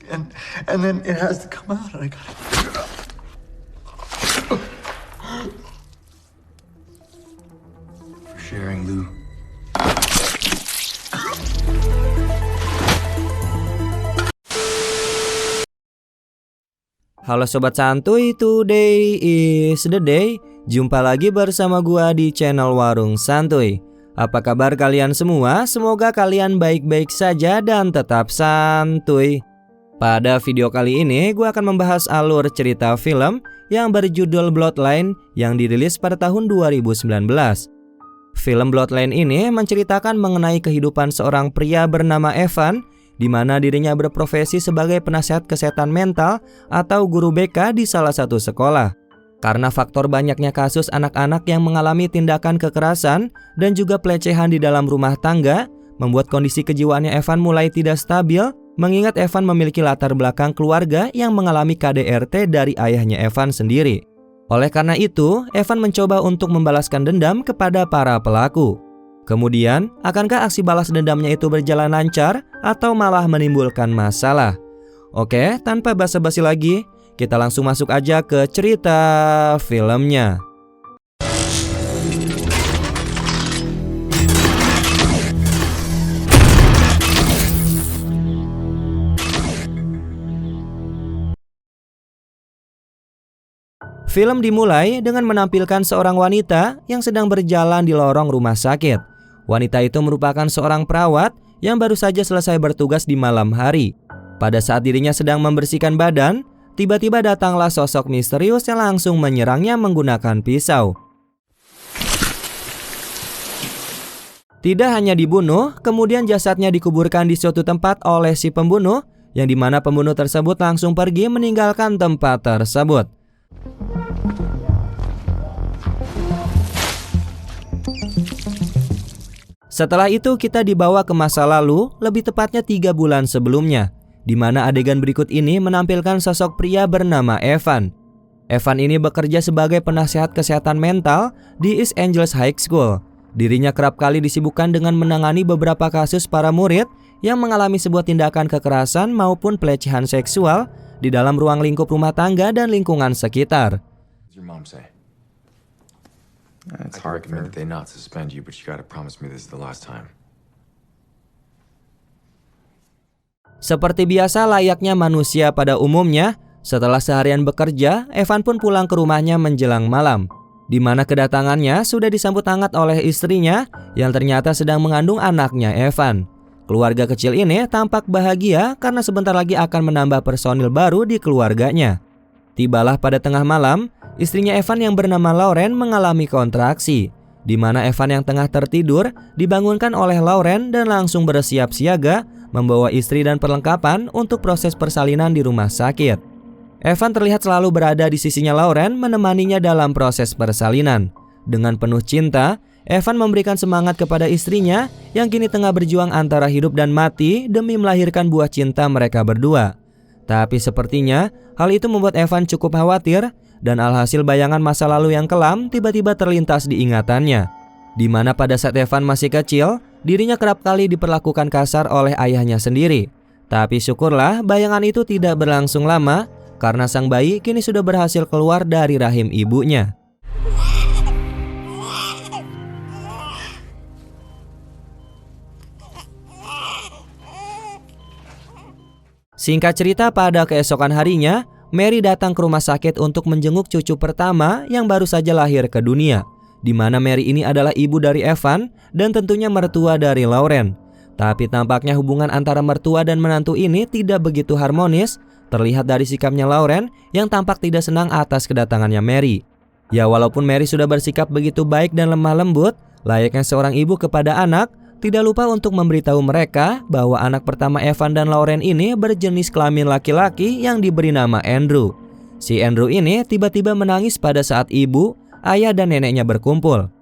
and then it has to come out, and I gotta figure it out. For sharing, Lou. Halo Sobat Santuy, today is the day. Jumpa lagi bersama gua di channel Warung Santuy. Apa kabar kalian semua? Semoga kalian baik-baik saja dan tetap santuy. Pada video kali ini gua akan membahas alur cerita film yang berjudul Bloodline yang dirilis pada tahun 2019. Film Bloodline ini menceritakan mengenai kehidupan seorang pria bernama Evan, di mana dirinya berprofesi sebagai penasihat kesehatan mental atau guru BK di salah satu sekolah. Karena faktor banyaknya kasus anak-anak yang mengalami tindakan kekerasan dan juga pelecehan di dalam rumah tangga, membuat kondisi kejiwaannya Evan mulai tidak stabil, mengingat Evan memiliki latar belakang keluarga yang mengalami KDRT dari ayahnya Evan sendiri. Oleh karena itu, Evan mencoba untuk membalaskan dendam kepada para pelaku. Kemudian, akankah aksi balas dendamnya itu berjalan lancar atau malah menimbulkan masalah? Oke, tanpa basa-basi lagi, kita langsung masuk aja ke cerita filmnya. Film dimulai dengan menampilkan seorang wanita yang sedang berjalan di lorong rumah sakit. Wanita itu merupakan seorang perawat yang baru saja selesai bertugas di malam hari. Pada saat dirinya sedang membersihkan badan, tiba-tiba datanglah sosok misterius yang langsung menyerangnya menggunakan pisau. Tidak hanya dibunuh, kemudian jasadnya dikuburkan di suatu tempat oleh si pembunuh, yang dimana pembunuh tersebut langsung pergi meninggalkan tempat tersebut. Setelah itu kita dibawa ke masa lalu, lebih tepatnya 3 bulan sebelumnya, di mana adegan berikut ini menampilkan sosok pria bernama Evan. Evan ini bekerja sebagai penasihat kesehatan mental di East Angels High School. Dirinya kerap kali disibukkan dengan menangani beberapa kasus para murid yang mengalami sebuah tindakan kekerasan maupun pelecehan seksual di dalam ruang lingkup rumah tangga dan lingkungan sekitar. Your mom say? It's hard to recommend that they not suspend you, but you gotta promise me this is the last time. Seperti biasa layaknya manusia pada umumnya, setelah seharian bekerja, Evan pun pulang ke rumahnya menjelang malam, di mana kedatangannya sudah disambut hangat oleh istrinya yang ternyata sedang mengandung anaknya Evan. Keluarga kecil ini tampak bahagia karena sebentar lagi akan menambah personil baru di keluarganya. Tibalah pada tengah malam, istrinya Evan yang bernama Lauren mengalami kontraksi, di mana Evan yang tengah tertidur dibangunkan oleh Lauren dan langsung bersiap siaga membawa istri dan perlengkapan untuk proses persalinan di rumah sakit. Evan terlihat selalu berada di sisinya Lauren menemaninya dalam proses persalinan. Dengan penuh cinta, Evan memberikan semangat kepada istrinya yang kini tengah berjuang antara hidup dan mati demi melahirkan buah cinta mereka berdua. Tapi sepertinya hal itu membuat Evan cukup khawatir dan alhasil bayangan masa lalu yang kelam tiba-tiba terlintas di ingatannya. Di mana pada saat Evan masih kecil, dirinya kerap kali diperlakukan kasar oleh ayahnya sendiri. Tapi syukurlah bayangan itu tidak berlangsung lama karena sang bayi kini sudah berhasil keluar dari rahim ibunya. Singkat cerita, pada keesokan harinya, Mary datang ke rumah sakit untuk menjenguk cucu pertama yang baru saja lahir ke dunia, di mana Mary ini adalah ibu dari Evan dan tentunya mertua dari Lauren. Tapi tampaknya hubungan antara mertua dan menantu ini tidak begitu harmonis, terlihat dari sikapnya Lauren yang tampak tidak senang atas kedatangannya Mary. Ya, walaupun Mary sudah bersikap begitu baik dan lemah lembut, layaknya seorang ibu kepada anak, tidak lupa untuk memberitahu mereka bahwa anak pertama Evan dan Lauren ini berjenis kelamin laki-laki yang diberi nama Andrew. Si Andrew ini tiba-tiba menangis pada saat ibu, ayah dan neneknya berkumpul.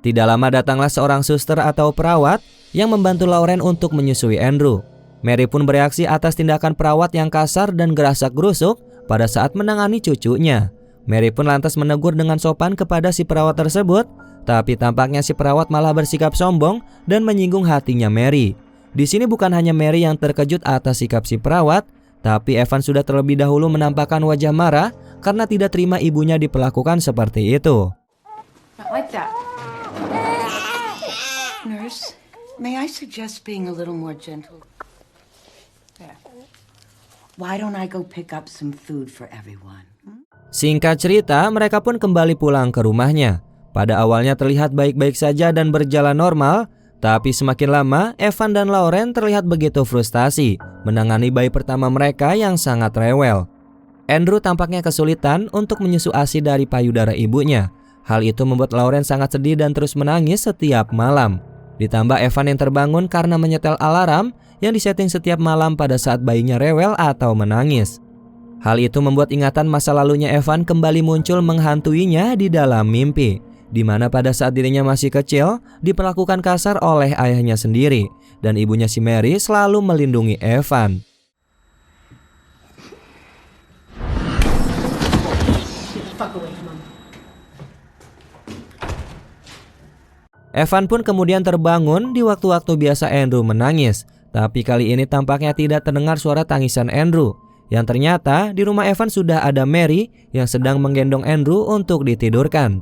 Tidak lama datanglah seorang suster atau perawat yang membantu Lauren untuk menyusui Andrew. Mary pun bereaksi atas tindakan perawat yang kasar dan gerasak-gerusuk pada saat menangani cucunya. Mary pun lantas menegur dengan sopan kepada si perawat tersebut, tapi tampaknya si perawat malah bersikap sombong dan menyinggung hatinya Mary. Di sini bukan hanya Mary yang terkejut atas sikap si perawat, Tapi Evan sudah terlebih dahulu menampakkan wajah marah karena tidak terima ibunya diperlakukan seperti itu. Not like that. Nurse, may I suggest being a little more gentle? There. Why don't I go pick up some food for everyone? Singkat cerita, mereka pun kembali pulang ke rumahnya. Pada awalnya terlihat baik-baik saja dan berjalan normal, tapi semakin lama, Evan dan Lauren terlihat begitu frustasi menangani bayi pertama mereka yang sangat rewel. Andrew tampaknya kesulitan untuk menyusu ASI dari payudara ibunya. Hal itu membuat Lauren sangat sedih dan terus menangis setiap malam. Ditambah Evan yang terbangun karena menyetel alarm yang disetting setiap malam pada saat bayinya rewel atau menangis. Hal itu membuat ingatan masa lalunya Evan kembali muncul menghantuinya di dalam mimpi, di mana pada saat dirinya masih kecil diperlakukan kasar oleh ayahnya sendiri, dan ibunya si Mary selalu melindungi Evan. Evan pun kemudian terbangun di waktu-waktu biasa Andrew menangis, tapi kali ini tampaknya tidak terdengar suara tangisan Andrew. Yang ternyata di rumah Evan sudah ada Mary yang sedang menggendong Andrew untuk ditidurkan.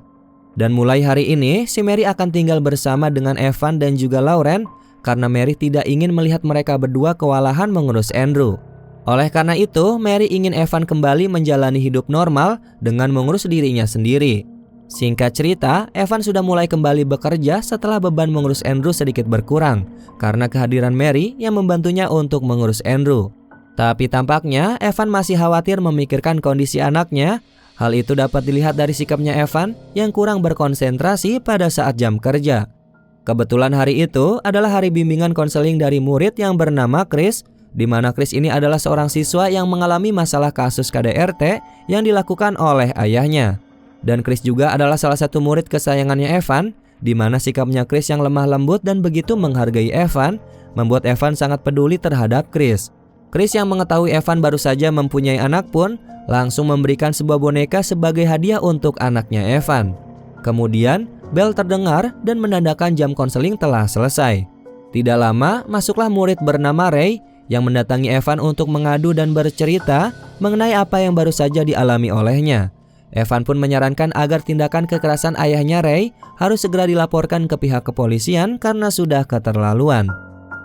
Dan mulai hari ini, si Mary akan tinggal bersama dengan Evan dan juga Lauren karena Mary tidak ingin melihat mereka berdua kewalahan mengurus Andrew. Oleh karena itu, Mary ingin Evan kembali menjalani hidup normal dengan mengurus dirinya sendiri. Singkat cerita, Evan sudah mulai kembali bekerja setelah beban mengurus Andrew sedikit berkurang karena kehadiran Mary yang membantunya untuk mengurus Andrew. Tapi tampaknya Evan masih khawatir memikirkan kondisi anaknya. Hal itu dapat dilihat dari sikapnya Evan yang kurang berkonsentrasi pada saat jam kerja. Kebetulan hari itu adalah hari bimbingan konseling dari murid yang bernama Chris, di mana Chris ini adalah seorang siswa yang mengalami masalah kasus KDRT yang dilakukan oleh ayahnya. Dan Chris juga adalah salah satu murid kesayangannya Evan, di mana sikapnya Chris yang lemah lembut dan begitu menghargai Evan membuat Evan sangat peduli terhadap Chris. Chris yang mengetahui Evan baru saja mempunyai anak pun langsung memberikan sebuah boneka sebagai hadiah untuk anaknya Evan. Kemudian bel terdengar dan menandakan jam konseling telah selesai. Tidak lama masuklah murid bernama Ray yang mendatangi Evan untuk mengadu dan bercerita mengenai apa yang baru saja dialami olehnya. Evan pun menyarankan agar tindakan kekerasan ayahnya Ray harus segera dilaporkan ke pihak kepolisian karena sudah keterlaluan.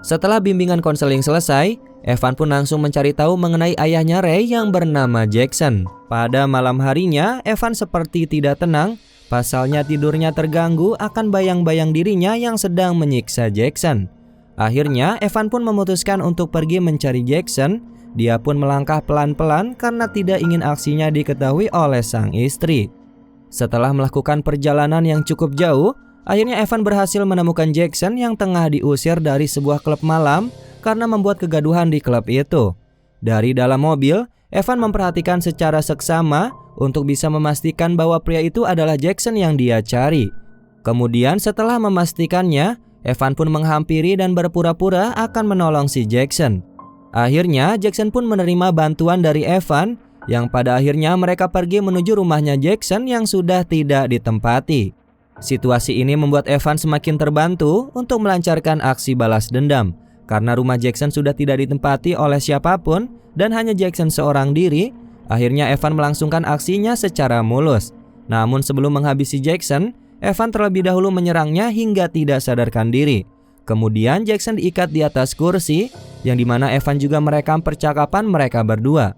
Setelah bimbingan konseling selesai, Evan pun langsung mencari tahu mengenai ayahnya Ray yang bernama Jackson. Pada malam harinya, Evan seperti tidak tenang, pasalnya tidurnya terganggu akan bayang-bayang dirinya yang sedang menyiksa Jackson. Akhirnya, Evan pun memutuskan untuk pergi mencari Jackson. Dia pun melangkah pelan-pelan karena tidak ingin aksinya diketahui oleh sang istri. Setelah melakukan perjalanan yang cukup jauh, akhirnya Evan berhasil menemukan Jackson yang tengah diusir dari sebuah klub malam karena membuat kegaduhan di klub itu. Dari dalam mobil, Evan memperhatikan secara seksama untuk bisa memastikan bahwa pria itu adalah Jackson yang dia cari. Kemudian setelah memastikannya, Evan pun menghampiri dan berpura-pura akan menolong si Jackson. Akhirnya Jackson pun menerima bantuan dari Evan yang pada akhirnya mereka pergi menuju rumahnya Jackson yang sudah tidak ditempati. Situasi ini membuat Evan semakin terbantu untuk melancarkan aksi balas dendam. Karena rumah Jackson sudah tidak ditempati oleh siapapun dan hanya Jackson seorang diri, akhirnya Evan melangsungkan aksinya secara mulus. Namun sebelum menghabisi Jackson, Evan terlebih dahulu menyerangnya hingga tidak sadarkan diri. Kemudian Jackson diikat di atas kursi, yang dimana Evan juga merekam percakapan mereka berdua.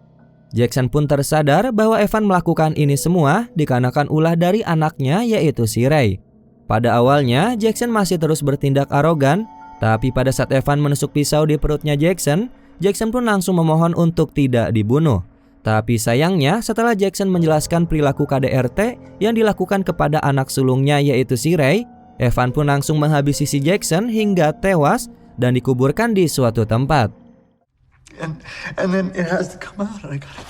Jackson pun tersadar bahwa Evan melakukan ini semua dikarenakan ulah dari anaknya yaitu si Ray. Pada awalnya Jackson masih terus bertindak arogan, tapi pada saat Evan menusuk pisau di perutnya Jackson, Jackson pun langsung memohon untuk tidak dibunuh. Tapi sayangnya setelah Jackson menjelaskan perilaku KDRT yang dilakukan kepada anak sulungnya yaitu si Ray, Evan pun langsung menghabisi si Jackson hingga tewas dan dikuburkan di suatu tempat. And then it has to come out. I gotta...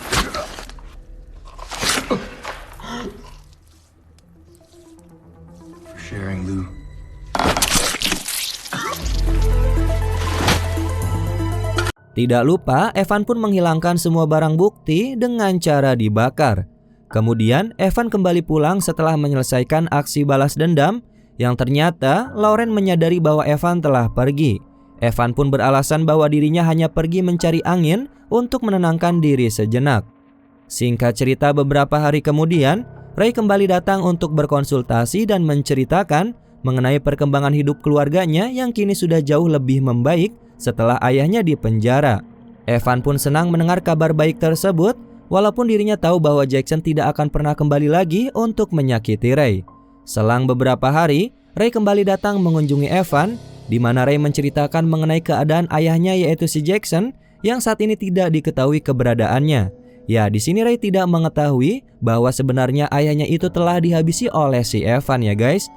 For sharing, Lou. Tidak lupa, Evan pun menghilangkan semua barang bukti dengan cara dibakar. Kemudian, Evan kembali pulang setelah menyelesaikan aksi balas dendam, yang ternyata Lauren menyadari bahwa Evan telah pergi. Evan pun beralasan bahwa dirinya hanya pergi mencari angin untuk menenangkan diri sejenak. Singkat cerita, beberapa hari kemudian, Ray kembali datang untuk berkonsultasi dan menceritakan mengenai perkembangan hidup keluarganya yang kini sudah jauh lebih membaik setelah ayahnya dipenjara. Evan pun senang mendengar kabar baik tersebut, walaupun dirinya tahu bahwa Jackson tidak akan pernah kembali lagi untuk menyakiti Ray. Selang beberapa hari, Ray kembali datang mengunjungi Evan, di mana Ray menceritakan mengenai keadaan ayahnya yaitu si Jackson yang saat ini tidak diketahui keberadaannya. Ya, di sini Ray tidak mengetahui bahwa sebenarnya ayahnya itu telah dihabisi oleh si Evan ya guys.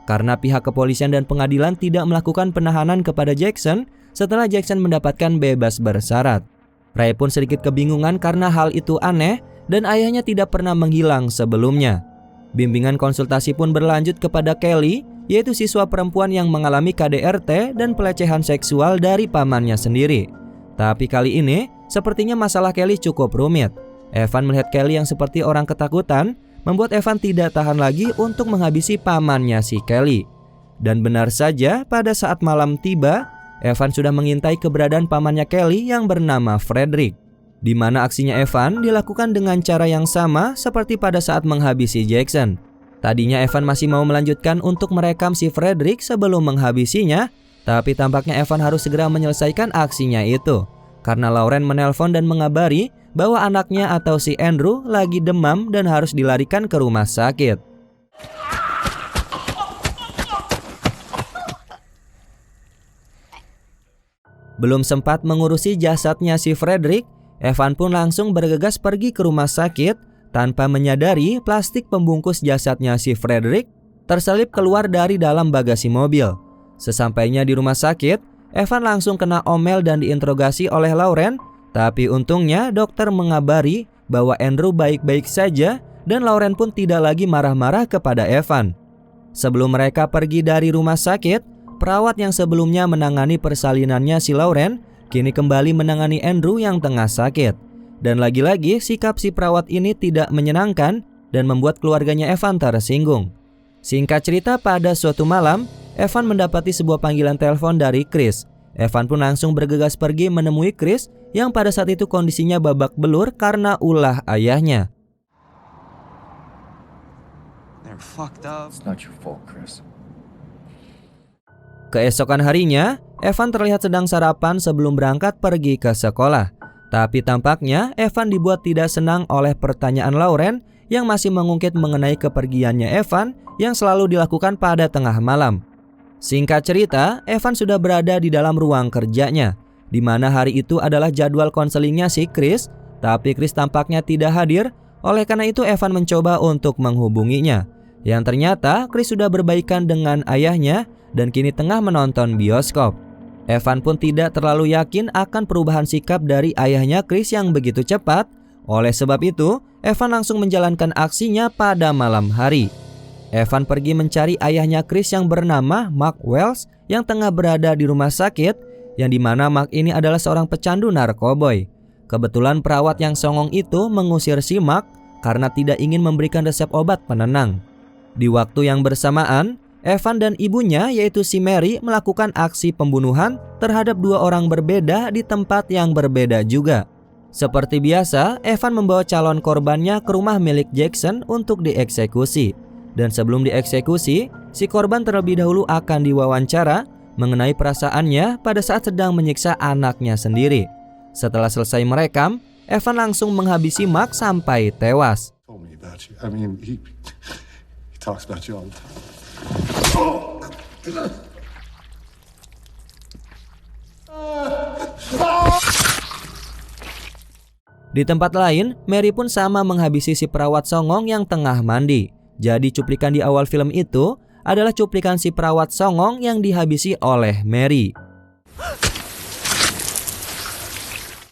Karena pihak kepolisian dan pengadilan tidak melakukan penahanan kepada Jackson setelah Jackson mendapatkan bebas bersyarat. Ray pun sedikit kebingungan karena hal itu aneh dan ayahnya tidak pernah menghilang sebelumnya. Bimbingan konsultasi pun berlanjut kepada Kelly, yaitu siswa perempuan yang mengalami KDRT dan pelecehan seksual dari pamannya sendiri. Tapi kali ini, sepertinya masalah Kelly cukup rumit. Evan melihat Kelly yang seperti orang ketakutan, membuat Evan tidak tahan lagi untuk menghabisi pamannya si Kelly. Dan benar saja, pada saat malam tiba, Evan sudah mengintai keberadaan pamannya Kelly yang bernama Frederick, di mana aksinya Evan dilakukan dengan cara yang sama seperti pada saat menghabisi Jackson. Tadinya Evan masih mau melanjutkan untuk merekam si Frederick sebelum menghabisinya, tapi tampaknya Evan harus segera menyelesaikan aksinya itu, karena Lauren menelpon dan mengabari bahwa anaknya atau si Andrew lagi demam dan harus dilarikan ke rumah sakit. Belum sempat mengurusi jasadnya si Frederick, Evan pun langsung bergegas pergi ke rumah sakit tanpa menyadari plastik pembungkus jasadnya si Frederick terselip keluar dari dalam bagasi mobil. Sesampainya di rumah sakit, Evan langsung kena omel dan diinterogasi oleh Lauren. Tapi untungnya dokter mengabari bahwa Andrew baik-baik saja dan Lauren pun tidak lagi marah-marah kepada Evan. Sebelum mereka pergi dari rumah sakit, perawat yang sebelumnya menangani persalinannya si Lauren kini kembali menangani Andrew yang tengah sakit. Dan lagi-lagi sikap si perawat ini tidak menyenangkan dan membuat keluarganya Evan tersinggung. Singkat cerita, pada suatu malam, Evan mendapati sebuah panggilan telepon dari Chris. Evan pun langsung bergegas pergi menemui Chris yang pada saat itu kondisinya babak belur karena ulah ayahnya. It's not your fault, Chris. Keesokan harinya, Evan terlihat sedang sarapan sebelum berangkat pergi ke sekolah. Tapi tampaknya Evan dibuat tidak senang oleh pertanyaan Lauren yang masih mengungkit mengenai kepergiannya Evan yang selalu dilakukan pada tengah malam. Singkat cerita, Evan sudah berada di dalam ruang kerjanya, di mana hari itu adalah jadwal konselingnya si Chris, tapi Chris tampaknya tidak hadir. Oleh karena itu Evan mencoba untuk menghubunginya, yang ternyata Chris sudah berbaikan dengan ayahnya dan kini tengah menonton bioskop. Evan pun tidak terlalu yakin akan perubahan sikap dari ayahnya Chris yang begitu cepat. Oleh sebab itu, Evan langsung menjalankan aksinya pada malam hari. Evan pergi mencari ayahnya Chris yang bernama Mark Wells yang tengah berada di rumah sakit, yang dimana Mark ini adalah seorang pecandu narkoboy. Kebetulan perawat yang songong itu mengusir si Mark karena tidak ingin memberikan resep obat penenang. Di waktu yang bersamaan, Evan dan ibunya yaitu si Mary melakukan aksi pembunuhan terhadap dua orang berbeda di tempat yang berbeda juga. Seperti biasa, Evan membawa calon korbannya ke rumah milik Jackson untuk dieksekusi. Dan sebelum dieksekusi, si korban terlebih dahulu akan diwawancara mengenai perasaannya pada saat sedang menyiksa anaknya sendiri. Setelah selesai merekam, Evan langsung menghabisi Mark sampai tewas. Di tempat lain, Mary pun sama menghabisi si perawat songong yang tengah mandi. Jadi cuplikan di awal film itu adalah cuplikan si perawat songong yang dihabisi oleh Mary.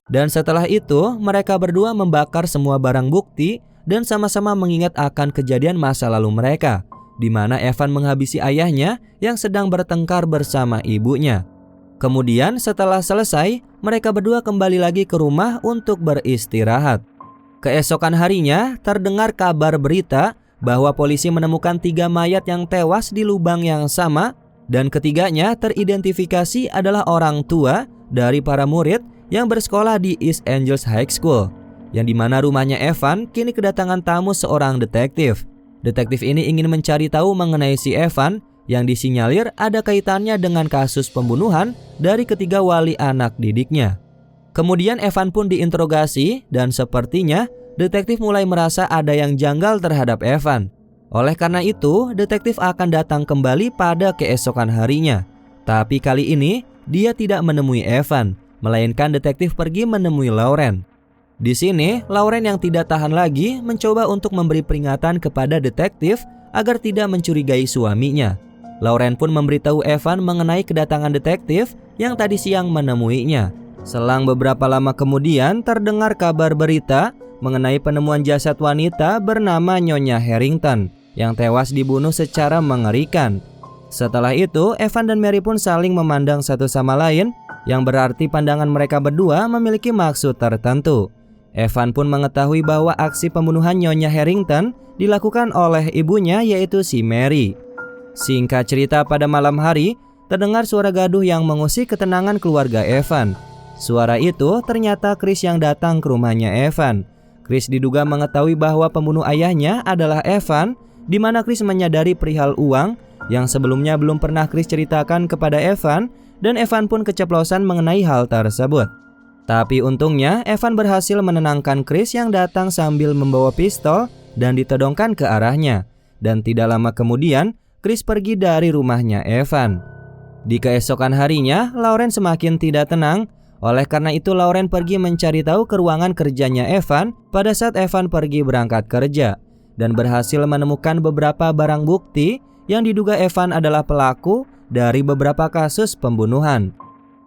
Dan setelah itu, mereka berdua membakar semua barang bukti dan sama-sama mengingat akan kejadian masa lalu mereka, di mana Evan menghabisi ayahnya yang sedang bertengkar bersama ibunya. Kemudian setelah selesai, mereka berdua kembali lagi ke rumah untuk beristirahat. Keesokan harinya, terdengar kabar berita bahwa polisi menemukan 3 mayat yang tewas di lubang yang sama, Dan ketiganya teridentifikasi adalah orang tua dari para murid yang bersekolah di East Angels High School, yang dimana rumahnya Evan kini kedatangan tamu seorang detektif. Detektif ini ingin mencari tahu mengenai si Evan yang disinyalir ada kaitannya dengan kasus pembunuhan dari ketiga wali anak didiknya. Kemudian Evan pun diinterogasi dan sepertinya detektif mulai merasa ada yang janggal terhadap Evan. Oleh karena itu, detektif akan datang kembali pada keesokan harinya. Tapi kali ini, dia tidak menemui Evan, melainkan detektif pergi menemui Lauren. Di sini, Lauren yang tidak tahan lagi mencoba untuk memberi peringatan kepada detektif agar tidak mencurigai suaminya. Lauren pun memberitahu Evan mengenai kedatangan detektif yang tadi siang menemuinya. Selang beberapa lama kemudian, terdengar kabar berita mengenai penemuan jasad wanita bernama Nyonya Harrington yang tewas dibunuh secara mengerikan. Setelah itu, Evan dan Mary pun saling memandang satu sama lain, yang berarti pandangan mereka berdua memiliki maksud tertentu. Evan pun mengetahui bahwa aksi pembunuhan Nyonya Harrington dilakukan oleh ibunya, yaitu si Mary. Singkat cerita, pada malam hari, terdengar suara gaduh yang mengusik ketenangan keluarga Evan. Suara itu ternyata Chris yang datang ke rumahnya Evan. Chris diduga mengetahui bahwa pembunuh ayahnya adalah Evan, di mana Chris menyadari perihal uang yang sebelumnya belum pernah Chris ceritakan kepada Evan, dan Evan pun keceplosan mengenai hal tersebut. Tapi untungnya Evan berhasil menenangkan Chris yang datang sambil membawa pistol dan ditodongkan ke arahnya. Dan tidak lama kemudian Chris pergi dari rumahnya Evan. Di keesokan harinya, Lauren semakin tidak tenang. Oleh karena itu, Lauren pergi mencari tahu ke ruangan kerjanya Evan pada saat Evan pergi berangkat kerja, dan berhasil menemukan beberapa barang bukti yang diduga Evan adalah pelaku dari beberapa kasus pembunuhan.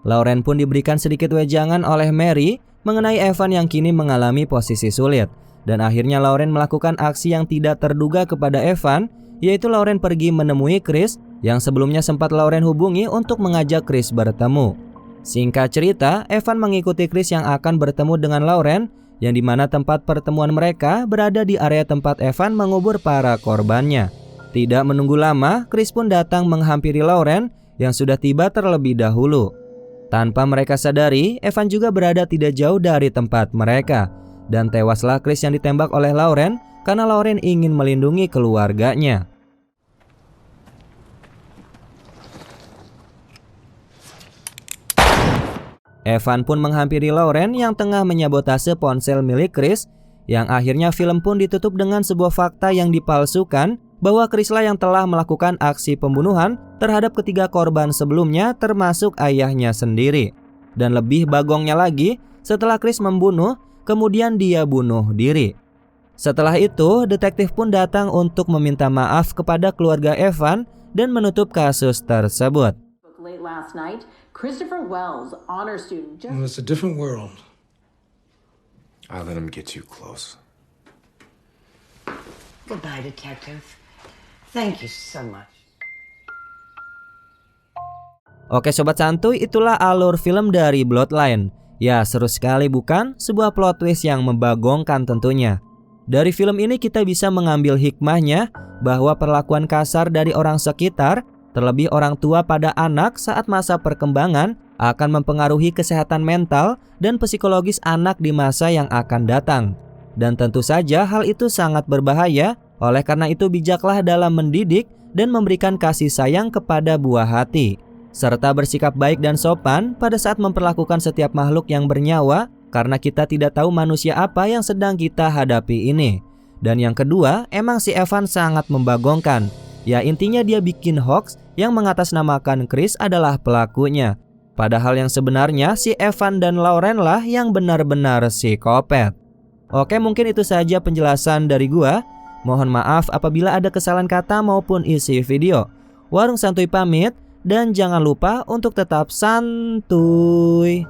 Lauren pun diberikan sedikit wejangan oleh Mary mengenai Evan yang kini mengalami posisi sulit, dan akhirnya Lauren melakukan aksi yang tidak terduga kepada Evan, yaitu Lauren pergi menemui Chris yang sebelumnya sempat Lauren hubungi untuk mengajak Chris bertemu. Singkat cerita, Evan mengikuti Chris yang akan bertemu dengan Lauren, yang dimana tempat pertemuan mereka berada di area tempat Evan mengubur para korbannya. Tidak menunggu lama, Chris pun datang menghampiri Lauren yang sudah tiba terlebih dahulu. Tanpa mereka sadari, Evan juga berada tidak jauh dari tempat mereka, dan tewaslah Chris yang ditembak oleh Lauren karena Lauren ingin melindungi keluarganya. Evan pun menghampiri Lauren yang tengah menyabotase ponsel milik Chris, yang akhirnya film pun ditutup dengan sebuah fakta yang dipalsukan bahwa Chris lah yang telah melakukan aksi pembunuhan terhadap ketiga korban sebelumnya, termasuk ayahnya sendiri. Dan lebih bagongnya lagi, setelah Chris membunuh, kemudian dia bunuh diri. Setelah itu, detektif pun datang untuk meminta maaf kepada keluarga Evan dan menutup kasus tersebut. Late last night, Christopher Wells, honor student, just... Well, it's a different world. I let him get too close. Goodbye, Detective. Thank you so much. Oke sobat santuy, itulah alur film dari Bloodline. Ya, seru sekali bukan? Sebuah plot twist yang membagongkan tentunya. Dari film ini kita bisa mengambil hikmahnya bahwa perlakuan kasar dari orang sekitar, terlebih orang tua pada anak saat masa perkembangan, akan mempengaruhi kesehatan mental dan psikologis anak di masa yang akan datang. Dan tentu saja hal itu sangat berbahaya, oleh karena itu bijaklah dalam mendidik dan memberikan kasih sayang kepada buah hati, serta bersikap baik dan sopan pada saat memperlakukan setiap makhluk yang bernyawa, karena kita tidak tahu manusia apa yang sedang kita hadapi ini. Dan yang kedua, emang si Evan sangat membagongkan. Ya intinya dia bikin hoax yang mengatasnamakan Chris adalah pelakunya. Padahal yang sebenarnya si Evan dan Lauren lah yang benar-benar psikopat. Oke, mungkin itu saja penjelasan dari gua. Mohon maaf apabila ada kesalahan kata maupun isi video. Warung Santuy pamit, dan jangan lupa untuk tetap santuy.